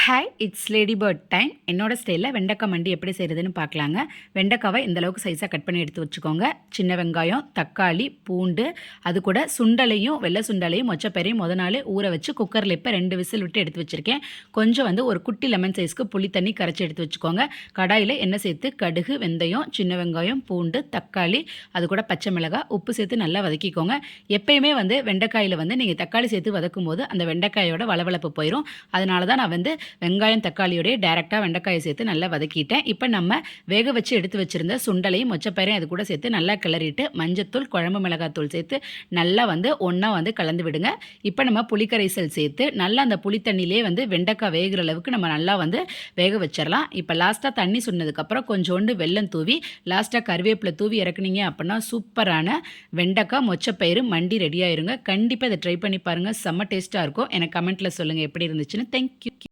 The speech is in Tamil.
Hi it's lady bird time. என்னோட ஸ்டைலில் வெண்டைக்காய் மண்டி எப்படி செய்கிறதுன்னு பார்க்கலாங்க. வெண்டைக்காவை இந்தளவுக்கு சைஸாக கட் பண்ணி எடுத்து வச்சுக்கோங்க. சின்ன வெங்காயம், தக்காளி, பூண்டு, அது கூட சுண்டலையும் வெள்ளை சுண்டலையும் மொச்சப்பயிரையும் நாள் ஊற வச்சு குக்கரில் இப்போ 2 விசில் விட்டு எடுத்து வச்சுருக்கேன். கொஞ்சம் ஒரு குட்டி லெமன் சைஸ்க்கு புளி தண்ணி கரைச்சி எடுத்து வச்சுக்கோங்க. கடாயில் எண்ணெய் சேர்த்து கடுகு, வெந்தயம், சின்ன வெங்காயம், பூண்டு, தக்காளி, அது கூட பச்சை மிளகாய், உப்பு சேர்த்து நல்லா வதக்கிக்கோங்க. எப்பயுமே வெண்டைக்காயில் நீங்கள் தக்காளி சேர்த்து வதக்கும் போது அந்த வெண்டைக்காயோட வளவளப்பு போயிடும். அதனால தான் நான் வெங்காயம் தக்காளியோடய டேரெக்டாக வெண்டைக்காயை சேர்த்து நல்லா வதக்கிட்டேன். இப்போ நம்ம வேக வச்சு எடுத்து வச்சுருந்த சுண்டலையும் மொச்சப்பயிரையும் அது கூட சேர்த்து நல்லா கிளறிட்டு மஞ்சத்தூள், குழம்பு மிளகாத்தூள் சேர்த்து நல்லா ஒன்றா கலந்து விடுங்க. இப்போ நம்ம புளிக்கரைசல் சேர்த்து நல்லா அந்த புளித்தண்ணிலே வெண்டைக்காய் வேகிற அளவுக்கு நம்ம நல்லா வேக வச்சிடலாம். இப்போ லாஸ்ட்டாக தண்ணி சொன்னதுக்கப்புறம் கொஞ்சோண்டு வெல்லம் தூவி லாஸ்ட்டாக கருவேப்பிலை தூவி இறக்குனீங்க அப்படின்னா சூப்பரான வெண்டைக்காய் மொச்சப்பயிறு மண்டி ரெடி ஆயிருங்க. கண்டிப்பாக இதை ட்ரை பண்ணி பாருங்கள். செம்ம டேஸ்ட்டாக இருக்கும். எனக்கு கமெண்ட்டில் சொல்லுங்கள் எப்படி இருந்துச்சுன்னு. தேங்க்யூ.